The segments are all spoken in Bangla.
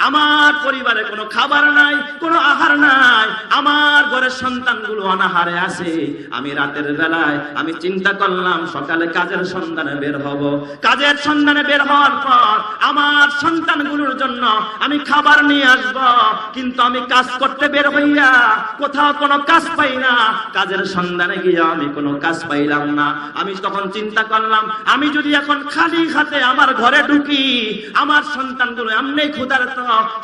আমার পরিবারে কোনো খাবার নাই, কোনো আহার নাই, আমার ঘরের সন্তানগুলো অনাহারে আছে। আমি রাতের বেলায় আমি চিন্তা করলাম সকালে কাজের সন্ধানে বের হব। কাজের সন্ধানে বের হওয়ার পর আমার সন্তানগুলোর জন্য আমি খাবার নিয়ে আসব, কিন্তু আমি কাজ করতে বের হইয়া কোথাও কোনো কাজ পাই না। কাজের সন্ধানে গিয়ে আমি কোনো কাজ পাইলাম না। আমি তখন চিন্তা করলাম, আমি যদি এখন খালি হাতে আমার ঘরে ঢুকি, আমার সন্তানগুলো এমনি ক্ষুধার্ত,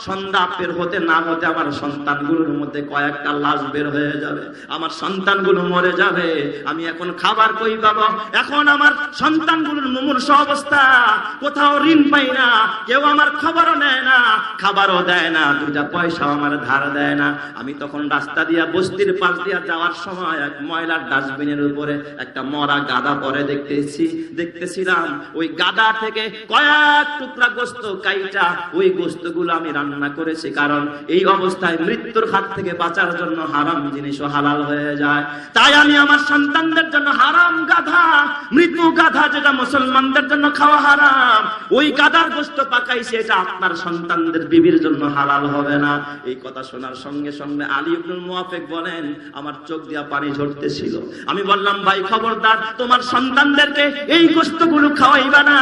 সন্ধ্যা বের হতে না হতে আমার সন্তানগুলোর মধ্যে কয়েকটা লাশ বের হয়ে যাবে, আমার সন্তানগুলো মরে যাবে। আমি এখন খাবার কই পাবো? এখন আমার সন্তানগুলোর মুমূর্ষ অবস্থা, কোথাও ঋণ পাই না, কেউ আমার খবরও নেয় না, খাবারও দেয় না, দুইটা পয়সাও আমার ধার দেয় না। আমি তখন রাস্তা দিয়া বস্তির পাশ দিয়া যাওয়ার সময় এক ময়লার ডাস্টবিনের উপরে একটা মরা গাদা পরে দেখতেছিলাম। ওই গাদা থেকে কয়েক টুকরা গোস্ত কাইটা ওই গোস্তগুলো আমি রান্না করেছি, কারণ এই অবস্থায় মৃত্যুর হাত থেকে বাঁচার জন্য হারাম জিনিসও হালাল হয়ে যায়। তাই আমি আমার সন্তানদের জন্য হারাম গাধা, মৃত্যু গাধা, যেটা মুসলমানদের জন্য খাওয়া হারাম, ওই গাধার গোস্ত পাকাইছি, এটা আপনার সন্তানদের বিবির জন্য হালাল হবে না। এই কথা শোনার সঙ্গে সঙ্গে আলী ইবনুল মুওয়াফিক বলেন, আমার চোখ দিয়া পানি ঝরতেছিল। আমি বললাম, ভাই খবরদার, তোমার সন্তানদেরকে এই গোস্তগুলো খাওয়াইবা না,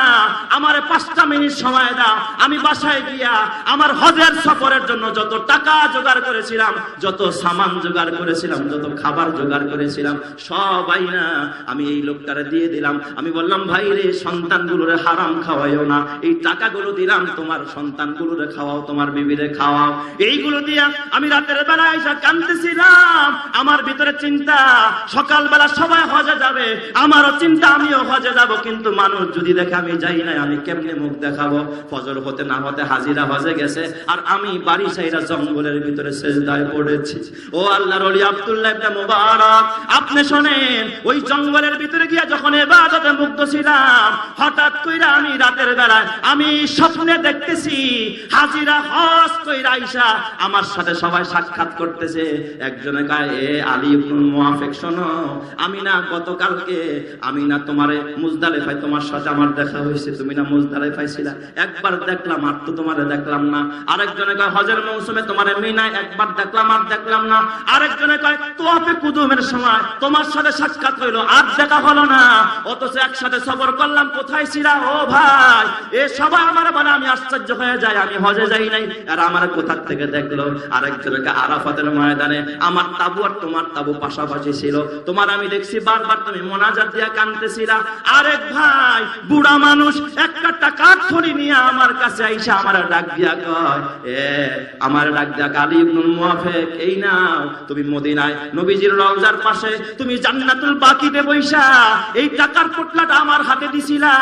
আমারে 5টা মিনিট সময় দাও। আমি বাসায় গিয়া আমার হজের সফরের জন্য যত টাকা জোগাড় করেছিলাম, যত সামান জোগাড় করেছিলাম, যত খাবার জোগাড় করেছিলাম, সবাই না আমি এই লোকটারে দিয়ে দিলাম। আমি বললাম, ভাই রে, সন্তানগুলোরে হারাম খাওয়াইও না, এই টাকাগুলো দিলাম, তোমার সন্তানগুলোরে খাওয়াও, তোমার বিবিরে খাওয়াও। এইগুলো দিয়া আমি রাতের বেলা এসে কাঁদতেছিলাম। আমার ভিতরে চিন্তা, সকালবেলা সবাই হজে যাবে, আমারও চিন্তা আমিও হজে যাব, কিন্তু মানুষ যদি দেখে আমি যাই না, আমি কেমনে মুখ দেখাবো? ফজর হতে না হতে হাজিরা হজে গেছে, আর আমি বাড়ি সাইরা জঙ্গলের ভিতরে সেজদায় পড়েছি। ও আল্লাহর ওলি আব্দুল্লাহ ইবনে মুবারক, আপনি শোনেন, ওই জঙ্গলের ভিতরে গিয়া যখন ইবাদতে মুগ্ধ ছিলাম, হঠাৎ কইরা আমি রাতের বেলায় আমি স্বপ্নে দেখতেছি হাজিরা হজ কইরা আইসা আমার সাথে সবাই সাক্ষাৎ করতেছে। একজনে কয়, এ আলী ইবনুল মুওয়াফিক, শোনো, আমি না গতকালকে আমি না তোমারে মুজদালিফায় তোমার সাথে আমার দেখা হয়েছে, তুমি না মুজদালিফায় ছিলা, একবার দেখলাম আর তো তোমারে দেখলাম না। আরেকজনে কয়, হজের মৌসুমে তোমারে মিনায় একবার দেখলাম আর দেখলাম না। আরেকজনে কয়, তোয়াফে কুদুমের সময় তোমার সাথে সাক্ষাৎ হইলো, আর দেখা হলো না, অথচ একসাথে সফর করলাম, কোথায় ছিলা? ও ভাই, এ সবাই আমার বলে, আমি আশ্চর্য হয়ে যাই, আমি হজে যাই নাই, আর আমার কোথা থেকে দেখলো? আরেকজনে কয়, আরাফাতের ময়দানে আমার তাবু আর তোমার তাবু পাশাপাশি ছিল, তোমার আমি দেখছি বারবার তুমি মোনাজাত দিয়া কাঁদতেছিলা। আরেক ভাই, বুড়া মানুষ, একটা টাকার থলি নিয়ে আমার কাছে আইসা আমার ডাক দিয়া কয়, আমার ডাক দিয়া, আলী ইবনুল মুওয়াফিক, এই নাও, তুমি মদিনায় নবীজির রওজার পাশে তুমি জান্নাতুল বাকিতে বইসা এই টাকার পোটলাটা আমার হাতে দিছিলা,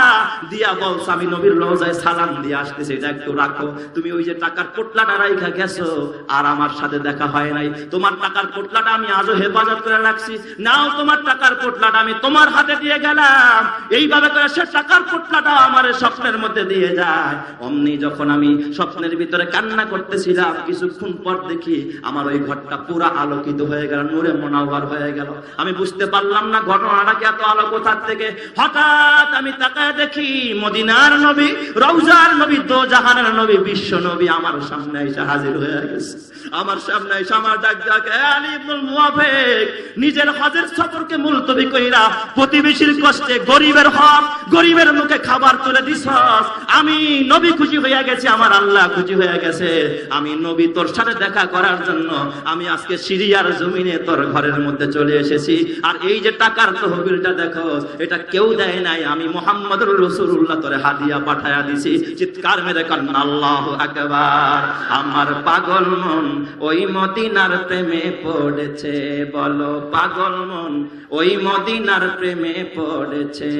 দিয়া বলছ আমি নবীর রওজায় সালাম দিয়ে আসতেছি, এটা একটু রাখো। তুমি ওই যে টাকার পোটলাটা রাইখা গেছো, আর আমার সাথে দেখা হয় নাই, তোমার টাকার পোটলাটা আমি আজও হেফাজত করে রাখছি, নাও তোমার টাকার পোটলাটা আমি তোমার হাতে দিয়ে গেলাম। এইভাবে করে সে টাকার পোটলাটা আমার স্বপ্নের মধ্যে দিয়ে যায়। অমনি যখন আমি স্বপ্নের ভিতরে কান্না করতেছিলাম, কিছুক্ষণ পর দেখি আমার ওই ঘরটা পুরা আলোকিত হয়ে গেল, নূরে মুনাওয়ার হয়ে গেল। আমি বুঝতে পারলাম না ঘটনাটা কি এত আলো কোথা থেকে। হঠাৎ আমি তাকায় দেখি মদিনার নবী, রওজার নবী, দো জাহানের নবী, বিশ্ব নবী আমার সামনে এসে হাজির হয়ে গেছে। আমার সামনে এসে আমার ডাক ডাকে, আলী ইবনুল মুওয়াফিক, নিজের হজের সফরকে মুলতবি কইরা প্রতিবেশীর কষ্টে গরিবের হক, গরিবের মুখে খাবার তুলে দিছস। আমি নবী খুশি হয়ে গেছি, আমার আল্লাহ খুশি হয়ে গেছে। আমি নবী তোর সাথে দেখা করার জন্য আমি আজকে সিরিয়ার জমিনে তোর ঘরের মধ্যে চলে এসেছি। আর এই যে টাকার তহবিলটা দেখো, এটা কেউ দেয় নাই, আমি মুহাম্মদুর রাসূলুল্লাহ তোরে হাদিয়া পাঠায়া দিছি। চিৎকার মেরে করেন আল্লাহু আকবার। আমার পাগল মন ওই মদিনার প্রেমে পড়েছে, বলো পাগল মন ওই মদিনার প্রেমে পড়েছে।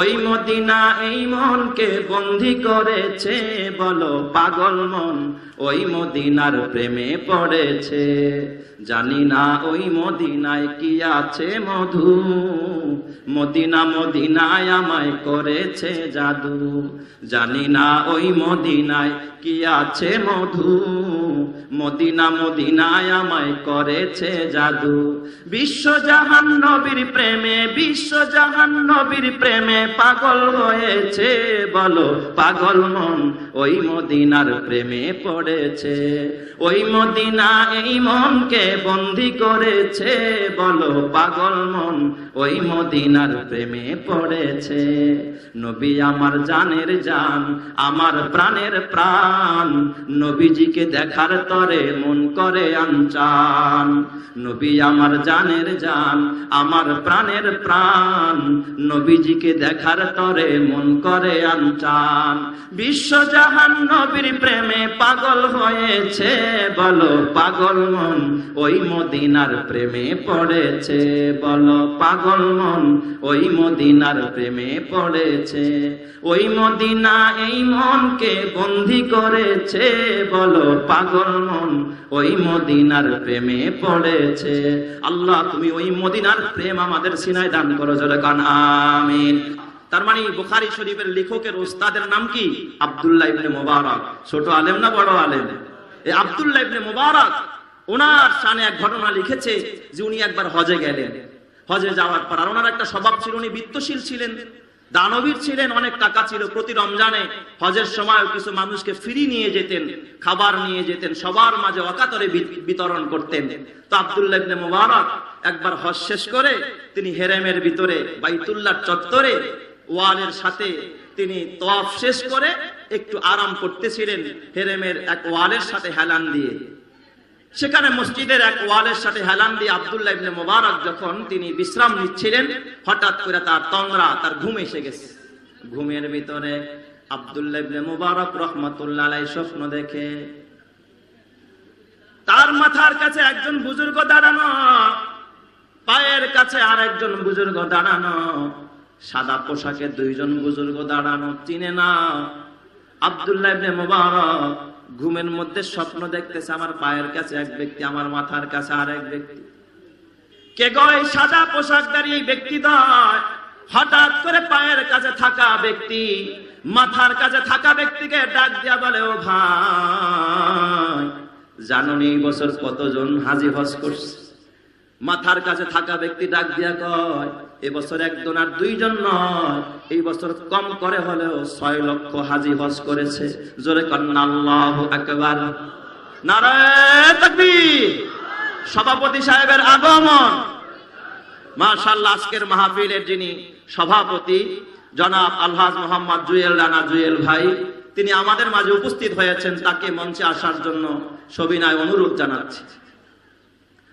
ওই মদিনা এই মনকে বন্দী করেছে, বলো পাগল মন ওই মদিনার প্রেমে পড়েছে। জানি না ওই মদিনায় কি আছে মধু, মদিনা মদিনায় আমায় করেছে জাদু। জানি না ওই মদিনায় কি আছে মধু, মদিনা মদিনায় আমায় করেছে জাদু। বিশ্বজাহান নবীর প্রেমে, বিশ্বজাহান নবীর প্রেমে পাগল হয়েছে, বলো পাগল মন ওই মদিনার প্রেমে পড়েছে। ওই মদিনা এই মনকে বন্দী করেছে, বলো পাগল মন ওই মদিনার প্রেমে পড়েছে। নবী আমার জানের জান, আমার প্রাণের প্রাণ, নবীজিকে দেখার তরে মন করে আনচান। নবী আমার জানের জান, আমার প্রাণের প্রাণ, নবীজিকে দেখার তরে মন করে আনচান। বিশ্বজাহান নবীর প্রেমে পাগল হয়েছে, বলো পাগল মন ওই মদিনার প্রেমে পড়েছে, বলো পাগল মন ওই মদিনার প্রেমে পড়েছে। ওই মদিনা এই মনকে বন্দী করেছে, বলো পাগল মন ওই মদিনার প্রেমে পড়েছে। আল্লাহ তুমি ওই মদিনার প্রেম আমাদের সিনায় দান করো, জোরে কান আমিন। তার মানে বুখারী শরীফের লেখকের ওস্তাদের নাম কি? আব্দুল্লাহ ইবনে মুবারক। ছোট আলেম না বড় আলেম? এই আব্দুল্লাহ ইবনে মুবারক ওনার শানে এক ঘটনা লিখেছে যে উনি একবার হজে গেলেন। হজে যাওয়ার পর আর ওনার একটা স্বভাব ছিল, উনি বিত্তশীল ছিলেন, দানবীর ছিলেন, অনেক টাকা ছিল। প্রতি রমজানে হজের সময় কিছু মানুষকে ফ্রি নিয়ে যেতেন, খাবার নিয়ে যেতেন, সবার মাঝে অকাতরে বিতরণ করতেন। তো আব্দুল্লাহ ইবনে মুবারক একবার হজ শেষ করে তিনি হেরেমের ভিতরে বাইতুল্লাহর চত্বরে ওয়ালের সাথে তিনি তওয়াফ শেষ করে একটু আরাম করতেছিলেন হেরেমের এক ওয়ালের সাথে হেলান দিয়ে। সেখানে মসজিদের এক ওয়ালের সাথে হেলান দিয়ে আব্দুল্লাহ ইবনে মুবারক যখন তিনি বিশ্রাম নিচ্ছিলেন, হঠাৎ করে তার তংরা, তার ঘুম এসে গেছে। ঘুমের ভিতরে আব্দুল্লাহ ইবনে মুবারক রাহমাতুল্লাহ আলাইহি স্বপ্ন দেখে তার মাথার কাছে একজন বুজুর্গ দাঁড়ানো, পায়ের কাছে আর একজন বুজুর্গ দাঁড়ানো, সাদা পোশাকে দুইজন বুজুর্গ দাঁড়ানো, চিনে না। আব্দুল্লাহ ইবনে মুবারক ঘুমের মধ্যে স্বপ্ন দেখতেছে, আমার পায়ের কাছে এক ব্যক্তি, আমার মাথার কাছে আর এক ব্যক্তি। কে গো এই সাদা পোশাকধারী এই ব্যক্তি? হঠাৎ করে পায়ের কাছে থাকা ব্যক্তি মাথার কাছে থাকা ব্যক্তিকে ডাক দিয়া বলে, ও ভাই জানোনি এই বছর কতজন হাজী হজ করছে? মাথার কাছে থাকা ব্যক্তি ডাক দিয়া কয়, এবছর একজন আর দুইজন নয়, এই বছর কম করে হলেও 6 লক্ষ হাজী হজ করেছে। জোরে কন্না আল্লাহু আকবার, নারায়ে তাকবীর। সভাপতি সাহেবের আগমন, মাশাআল্লাহ। আজকের মাহফিলের যিনি সভাপতি জনাব আলহাজ মোহাম্মদ জুয়েল রানা জুয়েল ভাই, তিনি আমাদের মাঝে উপস্থিত হয়েছেন। তাকে মঞ্চে আসার জন্য সবিনয় অনুরোধ জানাচ্ছি।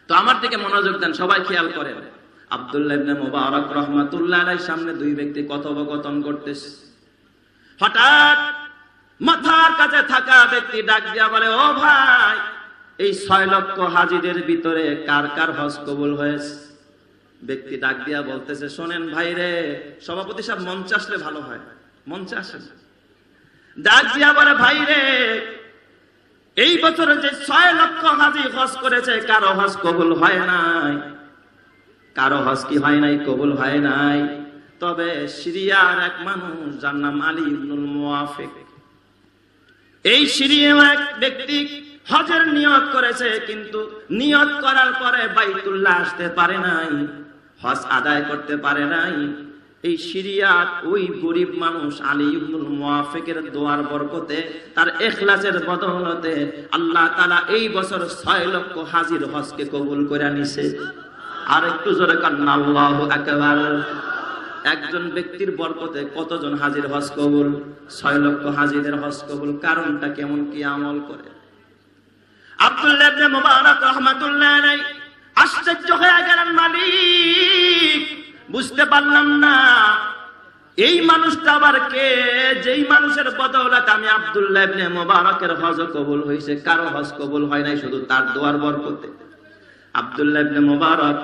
তো আমার দিকে মনোযোগ দেন, সবাই খেয়াল করেন। আব্দুল্লাহ ইবনে মুবারক রাহমাতুল্লাহ আলাইহির সামনে দুই ব্যক্তি কথোপকথন করতেছে। হঠাৎ মাথার কাছে থাকা ব্যক্তি ডাক দিয়া বলে, ও ভাই এই 6 লক্ষ হাজীদের ভিতরে কার কার হজ কবুল হয়েছে? ব্যক্তি ডাক দিয়া বলতেছে, শোনেন ভাই রে, সভাপতি সাহেব মঞ্চে আসলে ভালো হয়, মঞ্চে আসেন। ডাক দিয়া বলে, ভাই রে এই বছরে যে 6 লক্ষ হাজী হজ করেছে, কারো হজ কবুল হয় নাই। কারো হজ কি হয় নাই? কবুল হয় নাই। তবে সিরিয়ার এক মানুষ যার নাম আলী ইবনুল মুওয়াফিক, এই সিরিয়ার এক ব্যক্তি হজের নিয়ত করেছে, কিন্তু নিয়ত করার পরে বাইতুল্লাহ আসতে পারে নাই, হজ আদায় করতে পারে নাই। এই সিরিয়ার ওই গরিব মানুষ আলী ইবনুল মুওয়াফিকের দোয়ার বরকতে, তার ইখলাসের বদৌলতে আল্লাহ তাআলা এই বছর 6 লক্ষ হাজীর হজকে কবুল করে নিছে। আর একটু জোরে কান্না আল্লাহু আকবার। একজন ব্যক্তির বরকতে কতজন হাজীর হজ কবুল? 6 লক্ষ হাজীদের হজ কবুল। কারণটা কেমন, কি আমল করে? আব্দুল্লাহ ইবনে মুবারক রাহমাতুল্লাহ আলাইহি আশ্চর্য হয়ে গেলেন, মালিক বুঝতে পারলাম না এই মানুষটা আবার কে, যেই মানুষের বদৌলতে আমি আব্দুল্লাহ ইবনে মুবারকের হজ কবুল হয়েছে, কারো হজ কবুল হয় নাই, শুধু তার দোয়ার বরকতে। আব্দুল্লাহ ইবনে মুবারক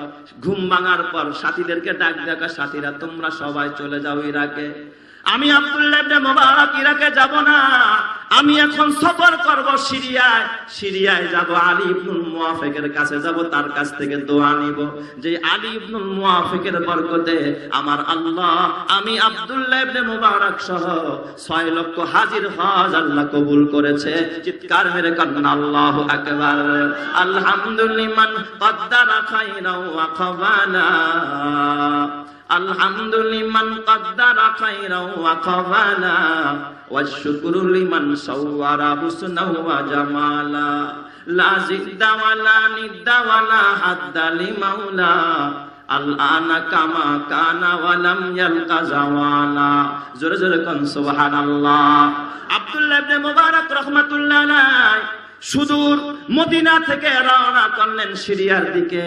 ঘুম ভাঙার পর সাথীদেরকে ডাক দেখা, সাথীরা তোমরা সবাই চলে যাও ইরাকে, আমি আব্দুল্লাহ ইবনে মুবারক ইরাকে যাব না, আমি এখন সফর করব সিরিয়ায় যাব, আলী ইবনুল মুওয়াফিকের কাছে যাব, তার কাছ থেকে দোয়া নিব যে আলী ইবনুল মুওয়াফিকের বরকতে আমার আল্লাহ আমি আব্দুল্লাহ ইবনে মুবারক সহ 6 লক্ষ হাজির হজ আল্লাহ কবুল করেছে। চিৎকার মেরে কান্না আল্লাহু আকবার। আলহামদুলিল্লাহ কদ্দারা খাইরাও ওয়া কবালা, আলহামদুলিল্লাহ কদ্দারা খাইরাও ওয়া কবালা, ওয়াশকুরু লিমান সাওয়ারা হুসনাও ওয়া জামালা, লা জিদ্দা ওয়ালা নিদ্দা ওয়ালা হাদ্দা লিমাউলা, আল-আনা কামা কানা ওয়া লাম ইয়ালকা জাওয়ালা। জোরে জোরে কোন সুবহানাল্লাহ। আব্দুল্লাহ ইবনে মুবারক রাহমাতুল্লাহ আলাইহি সুদূর মদিনা থেকে রওনা করলেন সিরিয়ার দিকে।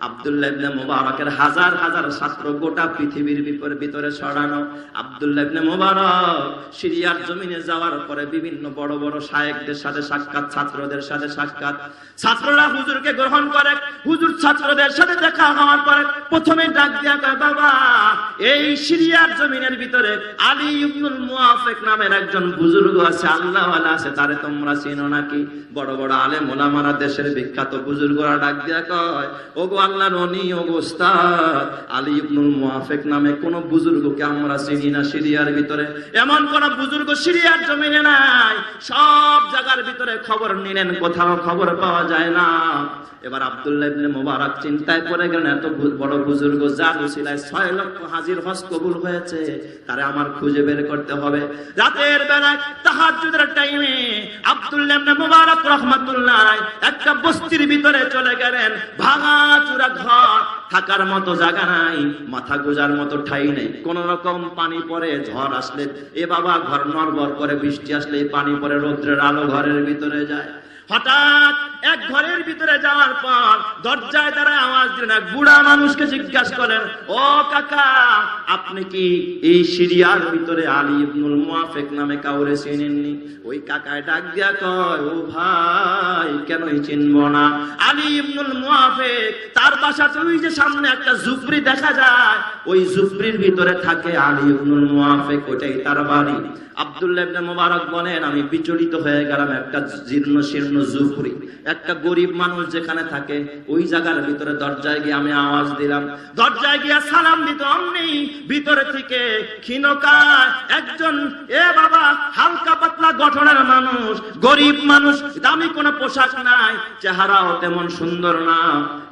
আব্দুল্লাহ ইবনে মুবারকের হাজার হাজার ছাত্র গোটা পৃথিবীর ভিতরে ছড়ানো। আব্দুল্লাহ ইবনে মুবারক সিরিয়ার জমিনে যাওয়ার পরে বিভিন্ন বড় বড় শায়েখদের সাথে সাক্ষাৎ, ছাত্রদের সাথে সাক্ষাৎ, ছাত্ররা হুজুরকে গ্রহণ করে। হুজুর ছাত্রদের সাথে দেখা হওয়ার পরে প্রথমে ডাক দিয়া কয়, বাবা এই সিরিয়ার জমিনের ভিতরে আলী ইবনুল মুওয়াফিক নামের একজন বুজুর্গ আছে, আল্লাহওয়ালা আছে, তারে তোমরা চিনো নাকি? বড় বড় আলেম ওলামারা, দেশের বিখ্যাত বুজুর্গরা ডাক দিয়া কয়, ওগো আল্লাহর ওলি, ওগো ওস্তাদ, আলী ইবনুল মুওয়াফিক নামে কোন বুজুর্গকে আমরা চিনি না সিরিয়ার ভিতরে। এমন কোন বুজুর্গ সিরিয়ার জমিনে নাই। সব জায়গার ভিতরে খবর নিলেন, কোথাও খবর পাওয়া যায় না। এবার আব্দুল্লাহ ইবনে মুবারক চিন্তায় পড়ে গেলেন, এত বড় বুজুর্গ যার উসিলায় 6 লক্ষ হাজির হজ কবুল হয়েছে, তারে আমার খুঁজে বের করতে হবে। রাতের বেলায় তাহাজ্জুদের টাইমে আব্দুল্লাহ ইবনে মুবারক রাহমাতুল্লাহ আলাইহি একটা বস্তির ভিতরে চলে গেলেন। ভাঙা চূড়া ঘর, থাকার মতো জায়গা নাই, মাথা গোজার মতো ঠাই নেই। কোন রকম পানি পড়ে, ঝড় আসলে এ বাবা ঘর নড়বড় করে, বৃষ্টি আসলে পানি পড়ে, রৌদ্রের আলো ঘরের ভিতরে যায়। হঠাৎ এক ঘরের ভিতরে যাওয়ার পর দরজায় দাঁড়ায় আওয়াজ দিলেন, এক বুড়া মানুষকে জিজ্ঞাসা করেন, ও কাকা আপনি কি এই সিরিয়ার ভিতরে আলী ইবনুল মুওয়াফিক নামে কাউরে চিনেননি? ওই কাকায় ডাক দিয়া কয়, ও ভাই কেনই চিনবো না, আলী ইবনুল মুওয়াফিক, তার বাসাতে ওই যে সামনে একটা ঝুপড়ি দেখা যায়, ওই ঝুপড়ির ভিতরে থাকে আলী ইবনুল মুওয়াফিক, ওইটাই তার বাড়ি। আব্দুল্লাহ ইবনে মুবারক বলেন, আমি বিচলিত হয়ে গেলাম। একটা জীর্ণ শীর্ণ ঝুপড়ি, একটা গরিব মানুষ যেখানে থাকে, ওই জায়গার ভিতরে দরজায় গিয়ে আমি আওয়াজ দিলাম। দরজায় গিয়ে সালাম দিতে অমনি ভিতরে থেকে ক্ষীণকায় একজন, এ বাবা হালকা পাতলা গঠনের মানুষ, গরিব মানুষ, দামি কোনো পোশাক নাই, চেহারাও তেমন সুন্দর না,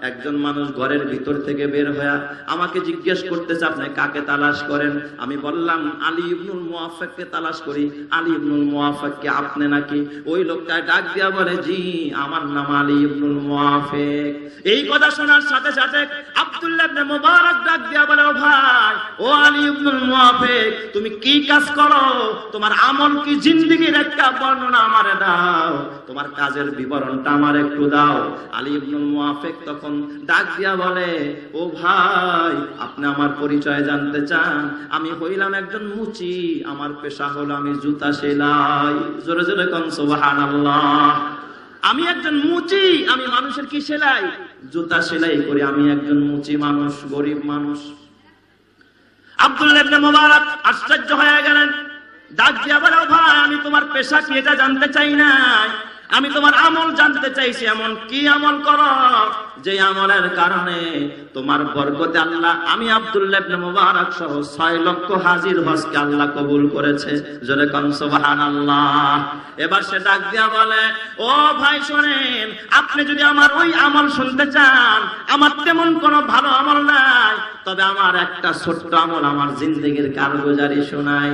একজন মানুষ ঘরের ভিতর থেকে বের হয়ে আমাকে জিজ্ঞেস করতেছে, আপনি কাকে তালাশ করেন? আমি বললাম, আলী ইবনুল মুওয়াফিককে তালাশ করি। আলী ইবনুল মুওয়াফিক কে আপনি নাকি? ওই লোকটা ডাক দিয়া বলে, জি আমার নাম আলী ইবনুল মুওয়াফিক। এই কথা শোনার সাথে সাথে আব্দুল্লাহ ইবনে মুবারক ডাক দিয়া বলে, ও ভাই, ও আলী ইবনুল মুওয়াফিক, তুমি কি কাজ করো? তোমার আমল কি? জিন্দেগীর একটা বর্ণনা আমারে দাও, তোমার কাজের বিবরণটা আমার একটু দাও। আলী ইবনুল মুওয়াফিক তখন ডাক দিয়া বলে, ও ভাই আপনি আমার পরিচয় জানতে চান? আমি হইলাম একজন মুচি, আমার পেশা হলো আমি জুতা সেলাই। জোরে জোরে কোন সুবহানাল্লাহ। আমি একজন মুচি, আমি মানুষের কি সেলাই? জুতা সেলাই করি, আমি একজন মুচি মানুষ, গরিব মানুষ। আব্দুল্লাহ ইবনে মুবারক আশ্চর্য হয়ে গেলেন, ডাক দিয়া বলে, ও ভাই আমি তোমার পেশা কি এটা জানতে চাই না, আমি তোমার আমল জানতে চাইছি। এমন কি আমল করো যে আমলের কারণে তোমার বরকতে আল্লাহ আমি আব্দুল্লাহ ইবনে মুবারক সহ 6 লক্ষ হাজির হজকে আল্লাহ কবুল করেছে? জোরে কোন সুবহানাল্লাহ। এবার সে ডাক দিয়া বলে, ও ভাই শোনেন, আপনি যদি আমার ওই আমল শুনতে চান, আমার তেমন কোনো ভালো আমল নাই, তবে আমার একটা ছোট্ট আমল আমার জিন্দেগীর কারগুজারি শোনাই।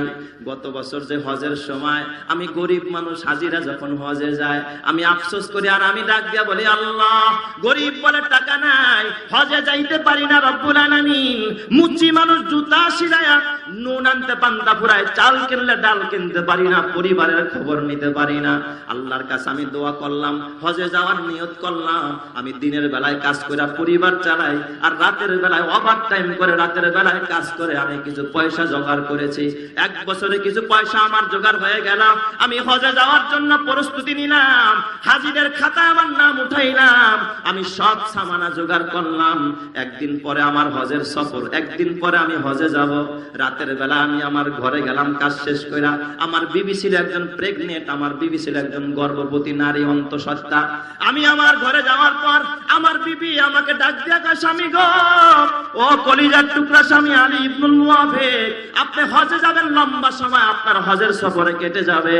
গত বছর যে হজের সময় আমি গরিব মানুষ, হাজিরা যখন হজে যায়, আমি আফসোস করি আর আমি ডাক দিয়া বলি, আল্লাহ গরিব বলে টাকা নাই, হজে যাইতে পারি না, রব্বুল আলামিন মুচি মানুষ, জুতা সিলায়া নুন আনতে পান্তা ফুরায়, চাল কিনলে ডাল কিনতে পারি না, পরিবারের খবর নিতে পারি না। আল্লাহর কাছে আমি দোয়া করলাম, হজে যাওয়ার নিয়ত করলাম, আমি দিনের বেলায় কাজ করে পরিবার চালাই, আর রাতের বেলায় ওভার টাইম করে রাতের বেলায় কাজ করে আমি কিছু পয়সা জোগাড় করেছি। 1 বছরে কিছু পয়সা আমার জোগাড় হয়ে গেল, আমি হজে যাওয়ার জন্য প্রস্তুতি নিলাম, হাজিদের খাতায় আমার নাম উঠাইলাম, আমি সব সামানা জোগাড় করলাম। একদিন পরে আমার হজের সফর, একদিন পরে আমি হজে যাব। রাতের বেলা আমি আমার ঘরে গেলাম কাজ শেষ করে। আমার বিবি ছিল একজন প্রেগনেন্ট, আমার বিবি ছিল একজন গর্ভবতী নারী, অন্তঃসত্ত্বা। আমি আমার ঘরে যাওয়ার পর আমার বিবি আমাকে ডাক দিয়া কয়, স্বামী গো, ও কলিজার টুকরা স্বামী আলী ইবনুল মুআফিক, আপনি হজে যাবেন, লম্বা সময় আপনার হজের সফরে কেটে যাবে,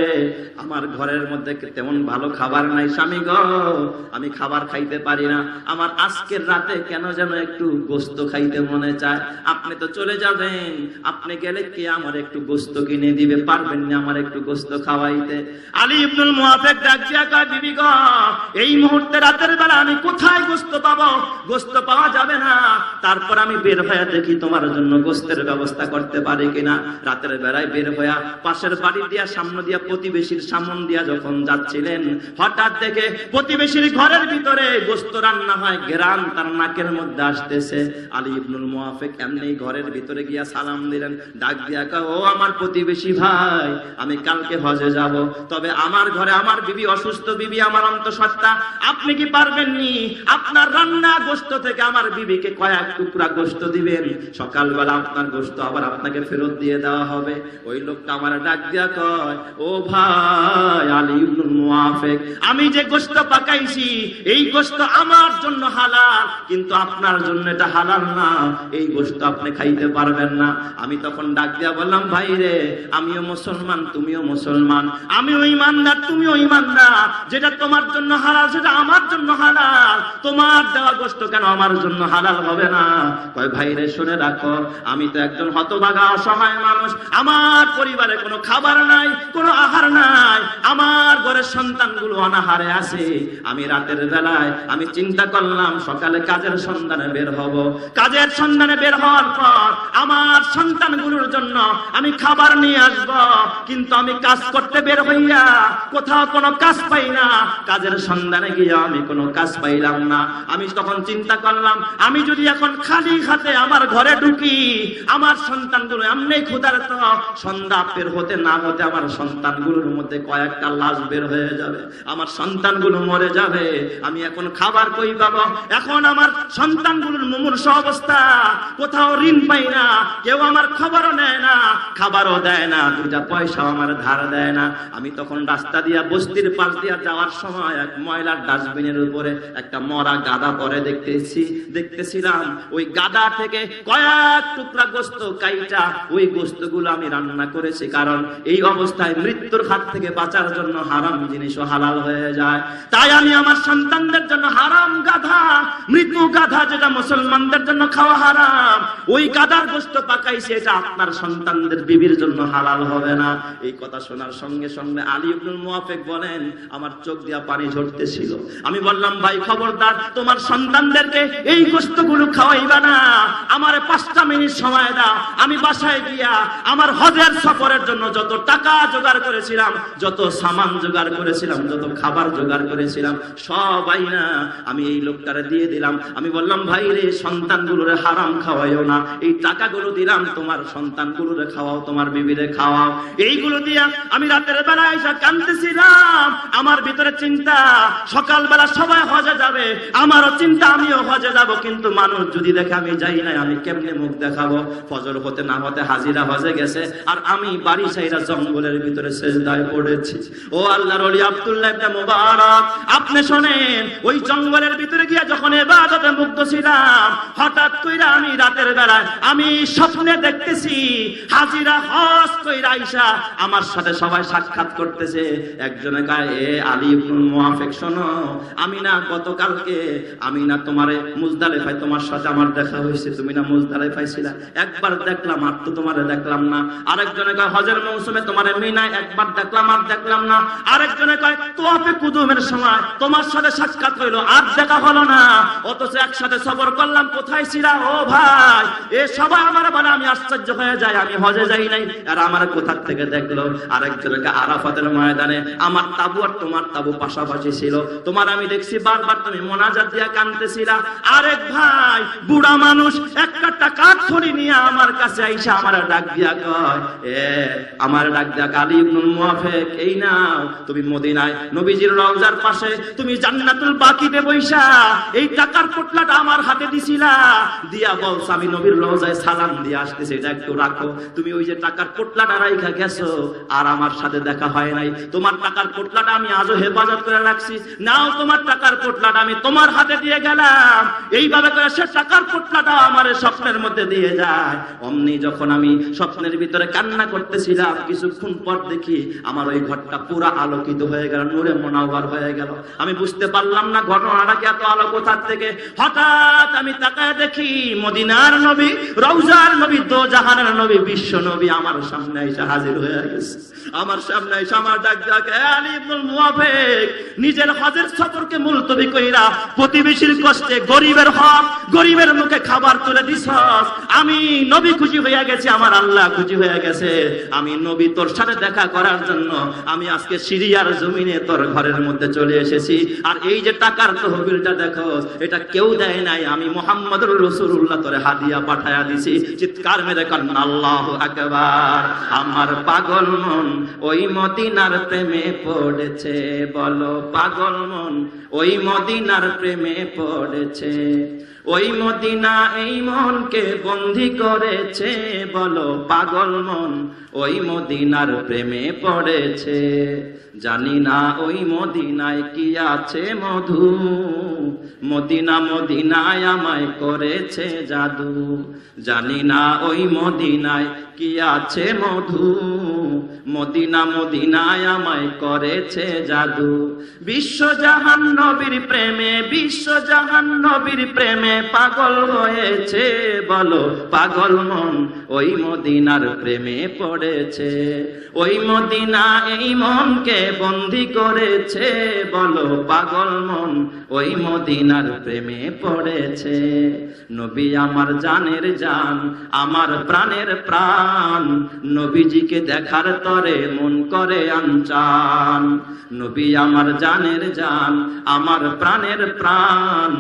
আমার ঘরের মধ্যে তেমন ভালো খাবার নাই স্বামী গো, আমি খাবার খাইতে পারি না, আমার আজকের রাতে কেন যেন একটু গোশত খাইতে মনে চায়, আপনি তো চলে যাবেন, আপনি গেলে কে আমার একটু গোশত কিনে দিবে, পারবেন না আমার একটু গোশত খাওয়াইতে? আলী ইবনুল মুআফিক ডাক দিয়া কয়, বিবি গো, এই মুহূর্তে রাতের বেলা আমি কোথায় গোশত পাবো? গোশত পাওয়া যাবে না, তারপর আমি বের হয়ে দেখি তোমার জন্য গোশতের ব্যবস্থা করতে পারি কিনা। রাতের বেলায় বের হয়ে পাশের বাড়ি দিয়া সামনে দিয়া প্রতিবেশীর সামন দিয়া যখন যাচ্ছিলেন, হঠাৎ দেখে প্রতিবেশীর ঘরের ভিতরে গোশত রান্না হয়, ঘেরান তার নাকের মধ্যে আসতেছে। আলী ইবনুল মুআফিক এমনি ঘরের ভিতরে গিয়া সালাম দিলেন, ডাক দিয়া কয়, ও আমার প্রতিবেশী ভাই, আমি কালকে হজে যাব, তবে আমার ঘরে আমার বিবি অসুস্থ, বিবি আমার অন্তঃসত্ত্বা, আপনি কি পারবেন নি আপনার রান্না গোশত থেকে আমার বিবিকে কয়েক টুকরা গোশত দিবেন, সকালবেলা আপনার গোশত আবার আপনাকে ফেরত দিয়ে দেওয়া হবে? ওই লোকটা আমার ডাক দিয়া কয়, ও ভাই আলী ইবনুল মুআফিক, আমি যে গোশত পাকাইছি এই গোশত আমার জন্য হালাল, কিন্তু আপনার জন্য এটা হালাল না, এই গোশত আপনি খাইতে পারবেন না। আমি তখন ডাক দিয়া বললাম, ভাই রে, আমিও মুসলমান, তুমিও মুসলমান, আমিও ঈমানদার, তুমিও ঈমানদার, যেটা তোমার জন্য হালাল সেটা আমার জন্য হালাল, তোমার দেওয়া গোশত কেন আমার জন্য হালাল হবে না? কয়, ভাই রে, শুনে রাখো, আমি তো একজন হতভাগা অসহায় মানুষ, আমার পরিবারে কোনো খাবার নাই, কোনো আহার নাই, আমার ঘরের সন্তানগুলো অনাহারে আছে, আমি রাতের বেলায় আমি চিন্তা করলাম সকালে কাজের সন্ধানে বের হব, কাজের সন্ধানে বের হওয়ার পর আমার সন্তানগুলোর জন্য আমি খাবার নিয়ে আসব, কিন্তু আমি কাজ করতে বের হইয়া কোথাও কোনো কাজ পাই না, কাজের সন্ধানে গিয়ে আমি কোনো কাজ পাইলাম না। আমি তখন চিন্তা করলাম, আমি যদি এখন খালি হাতে আমার ঘরে ঢুকি, আমার সন্তানগুলো এমনি ক্ষুধার্ত, সন্ধ্যা বের হতে না হতে আমার সন্তানগুলোর মধ্যে কয়েকটা লাশ বের হয়ে যাবে, আমার সন্তানগুলো মরে যাবে, আমি এখন খাবার কই পাবো? এখন আমার সন্তানগুলোর মুমূর্ষু অবস্থা, কোথাও ঋণ পাই না, কেউ আমার খবরও নেয় না, খাবারও দেয় না, 2টা পয়সাও আমার ধার দেয় না। আমি তখন রাস্তা দিয়া বস্তির পাশ দিয়া যাওয়ার সময় এক ময়লার ডাস্টবিনের উপরে একটা মরা গাদা পরে দেখতেছিলাম, ওই গাদা থেকে কয়েক টুকরা গোশত কাইটা ওই গোশতগুলো আমি রান্না করেছি, কারণ এই অবস্থায় মৃত্যুর হাত থেকে বাঁচার জন্য হারাম জিনিসও হালাল হয়ে যায়, তাই আমি আমার সন্তানদের জন্য হারাম গাধা, মৃত্যু গাধা যেটা মুসলমানদের জন্য খাওয়া হারাম, ওই গাধার গোশত পাকাইছি, এটা আপনার সন্তানদের বিবির জন্য হালাল হবে না। এই কথা শোনার সঙ্গে সঙ্গে আলী ইবনুল মুআফিক বলেন, আমার চোখ দিয়া পানি ঝরতেছিল। আমি বললাম, ভাই খবরদার, তোমার সন্তানদেরকে এই গোশতগুলো খাওয়াইবা না, আমারে 5টা মিনিট সময় দাও, আমি বাসায় গিয়া আমার হজের সফরের জন্য যত টাকা জোগাড় করেছিলাম, যত সামান জোগাড় করেছিলাম, যত খাবার জোগাড় করেছিলাম, সবাই না আমি এই লোকটারে দিয়ে দিলাম। আমি বললাম, ভাই রে, সন্তানগুলোরে হারাম খাওয়াইও না, এই টাকাগুলো দিলাম, তোমার সন্তানগুলোরে খাওয়াও, তোমার বিবিরে খাওয়াও। এইগুলো দিয়া আমি রাতের বেলা এসে কাঁদতেছিলাম, আমার ভিতরে চিন্তা, সকালবেলা সবাই হজে যাবে, আমারও চিন্তা আমিও হজে যাব, কিন্তু মানুষ যদি দেখে আমি যাই নাই, আমি কেমনে মুখ দেখাবো? ফজর হতে না হতে হাজিরা হজে গেছে, আর আমি বাড়ি সাইরা জঙ্গলের ভিতরে সেজদায় পড়েছি। ও আল্লাহর ওলি আব্দুল্লাহ ইবনে মুবারক, আপনি শোনেন, ওই জঙ্গলের ভিতরে গিয়া যখন ইবাদতে মুগ্ধ ছিলাম, হঠাৎ কইরা আমি রাতের বেলায় আমি স্বপ্নে দেখতেছি হাজিরা হজ কইরা আইসা আমার সাথে সবাই সাক্ষাৎ করতেছে। একজনে কয়, এ আলী ইবনুল মুআফিক শোনো, আমি না গতকালকে আমি না তোমারে মুজদালিফায় তোমার সাথে আমার দেখা হয়েছে, তুমি না মুজদালিফায় ছিলা, একবার দেখলাম আর তো তোমারে দেখলাম না। আরেকজনে কয় হজের মৌসুমে তোমারে মিনায় একবার দেখলাম আর দেখলাম না। আরেকজনে কয় তোয়াফে কুদুমের সময় তোমার সাথে সাক্ষাৎ হইলো আর দেখা হলো না, অথচ একসাথে সফর করলাম, কোথায় ছিলা? ও ভাই, এ সবাই আমার বলে, আমি আশ্চর্য হয়ে যাই, আমি হজে যাই নাই আর আমার কোথা থেকে দেখলো। আরেকজনকে আরাফাতের ময়দানে আমার তাবু আর তোমার তাবু পাশাপাশি ছিল, তোমার আমি দেখছি বারবার তুমি মোনাজাত দিয়া কাঁদতেছিলা। আরেক ভাই বুড়া মানুষ একটা টাকার থলি নিয়ে আমার কাছে আইসা আমার ডাক দিয়া কয়, আমার ডাক দিয়া আলী ইবনুল মুওয়াফিক, এই নাও তুমি মদিনায় নবীজির রওজার পাশে তুমি জান্নাতুল বাকিতে বইসা এই টাকার পোটলাটা আমার হাতে দিছিলা, দিয়া বলছ আমি নবীর রওজায় সালাম দিয়ে আসতেছি, এটা একটু রাখো। তুমি ওই যে টাকার পোটলাটা রাইখা গেছো আর আমার সাথে দেখা হয় নাই, তোমার টাকার পোটলাটা আমি আজও হেফাজত করে রাখছি, নাও তোমার টাকার পোটলাটা আমি তোমার হাতে দিয়ে গেলাম। এইভাবে করে সে টাকার পোটলাটা আমার স্বপ্নের মধ্যে দিয়ে যায়। অমনি যখন আমি স্বপ্নের ভিতরে কান্না করতেছিলাম, কিছুক্ষণ পর দেখি আমার ওই ঘরটা পুরা আলোকিত হয়ে গেল, নূরে মুনাওয়ার হয়ে গেল। আমি বুঝতে পারলাম না ঘটনাটা কি এত আলো কোথা থেকে। হঠাৎ আমি তাকায় দেখি মদিনার নবী, রওজার নবী, দো জাহানের নবী, বিশ্ব নবী আমার সামনে এসে হাজির হয়ে গেছে। আমার সামনে এসে আমার ডাক ডাকে, আলী ইবনুল মুওয়াফিক, নিজের হজের সফরকে মুলতবি কইরা প্রতিবেশীর কষ্টে গরিবের হক, গরিবের মুখে খাবার তুলে দিছস। আমি নবী খুশি হয়ে গেছি, আমার আল্লাহ খুশি হয়ে গেছে। আমি নবী তোর সাথে দেখা করার জন্য আমি আজকে সিরিয়ার জমিনে তোর ঘরের মধ্যে চলে এসেছি। আর এই যে টাকার তহবিলটা দেখো, এটা কেউ দেয় নাই, আমি মুহাম্মদুর রাসূলুল্লাহ তোরে হাদিয়া পাঠায়া দিছি। চিৎকার মেরে কান্না আল্লাহু আকবার। আমার পাগল মন ওই মদিনার প্রেমে পড়েছে, বলো পাগল মন ওই মদিনার প্রেমে পড়েছে। ওই মদিনা এই মনকে বন্দী করেছে, বলো পাগল মন ওই মদিনার প্রেমে পড়েছে। জানি না ওই মদিনায় কি আছে মধু, মদিনা মদিনায় আমায় করেছে জাদু। জানি না ওই মদিনায় কি আছে মধু, মদিনা মদিনায় আমায় করেছে জাদু। বিশ্বজাহান নবীর প্রেমে, বিশ্বজাহান নবীর প্রেমে পাগল হয়েছে, বলো পাগল মন ওই মদিনার প্রেমে পড়েছে। ওই মদিনা এই মনকে বন্দী করেছে, বলো পাগল মন ওই মদিনার প্রেমে পড়েছে। নবী আমার জানের জান, আমার প্রাণের প্রাণ, নবীজিকে দেখার তরে মন করে আনচান। নবী আমার জানের জান, আমার প্রাণের প্রাণ,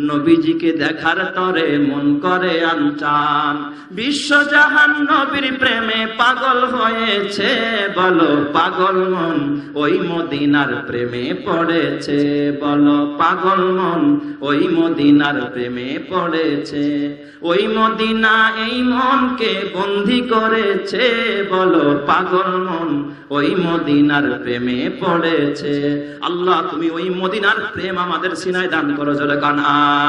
নবীজিকে দেখার তরে মন করে আনচান। বিশ্বজাহান নবীর প্রেমে পাগল হয়েছে, বলো পাগল মন ওই মদিনার প্রেমে পড়েছে, বলো পাগল মন ওই মদিনার প্রেমে পড়েছে। ওই মদিনা এই মনকে বন্দী করেছে, বলো পাগল মন ওই মদিনার প্রেমে পড়েছে। আল্লাহ তুমি ওই মদিনার প্রেম আমাদের সিনায় দান করো, জোরে কান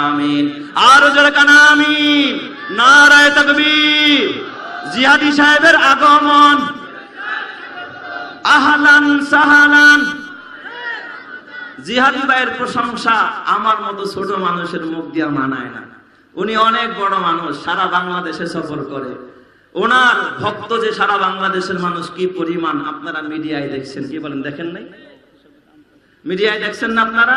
আমিন, আরো জোরে কান আমিন। নারায়ে তাকবীর। জিহাদি সাহেবের আগমন, আহলান সাহলান। জিহাদি ভাইয়ের প্রশংসা আমার মতো ছোট মানুষের মুখ দিয়া মানায় না। উনি অনেক বড় মানুষ, সারা বাংলাদেশে সফর করে। ওনার ভক্ত যে সারা বাংলাদেশের মানুষ কি পরিমাণ আপনারা মিডিয়ায় দেখছেন, কি বলেন দেখেন নাই? মিডিয়ায় দেখছেন না আপনারা?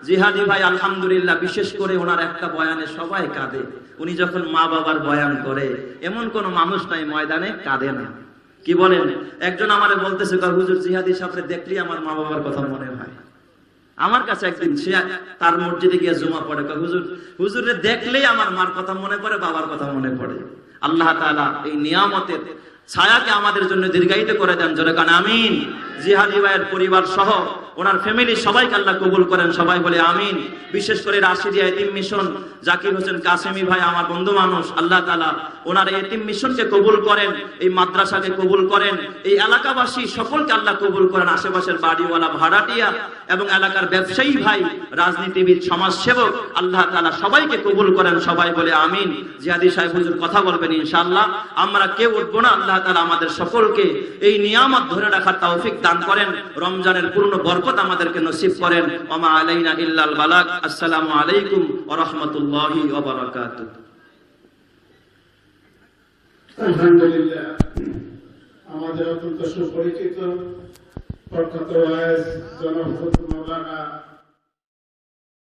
জিহাদি ভাই আলহামদুলিল্লাহ, বিশেষ করে ওনার একটা বয়ানে সবাই কাঁদে। উনি যখন মা বাবার বয়ান করে, এমন কোন মানুষ নাই ময়দানে কাঁদে না। কি বলেন? একজন আমারে বলতেছে, হুজুর জিহাদি সাহেবকে দেখলেই আমার মা বাবার কথা মনে হয়। আমার কাছে একদিন সে তার মসজিদে গিয়ে জুমা পড়ে, হুজুর হুজুরে দেখলেই আমার মার কথা মনে পড়ে, বাবার কথা মনে পড়ে। আল্লাহ তাআলা এই নিয়ামতের ছায়াকে আমাদের জন্য দীর্ঘায়িত করে দেন, জোরে কান আমিন। জিহাদি ভাইয়ের পরিবার সহ ওনার ফ্যামিলি সবাইকে আল্লাহ কবুল করেন, সবাই বলে আমিন। বিশেষ করে রাশিদিয়া এতিম মিশন জাকির হোসেন কাসেমি ভাই আমার বন্ধু মানুষ, আল্লাহ তাআলা ওনার এতিম মিশনকে কবুল করেন, এই মাদ্রাসাকে কবুল করেন, এই এলাকাবাসী সকলকে আল্লাহ কবুল করেন। আশেপাশের বাড়িওয়ালা, ভাড়াটিয়া এবং এলাকার ব্যবসায়ী ভাই, রাজনীতিবিদ, সমাজসেবক, আল্লাহ তাআলা সবাইকে কবুল করেন, সবাই বলে আমিন। জিহাদি সাহেব হুজুর কথা বলবেন ইনশাআল্লাহ। আমরা কেউ উঠবো না, আল্লাহ তাআলা আমাদের সকলকে এই নিয়ামত ধরে রাখার তৌফিক দান দান করেন, রমজানের পূর্ণ বরকত আমাদেরকে নসিব করেন। ওয়া মা আলাইনা ইল্লাল বালাগ। আসসালামু আলাইকুম ওয়া রাহমাতুল্লাহি ওয়া বারাকাতুহু। আলহামদুলিল্লাহ, আমাদের অত্যন্ত সুপরিচিত প্রখ্যাত ওয়াইজ জনাব হুজুর মাওলানা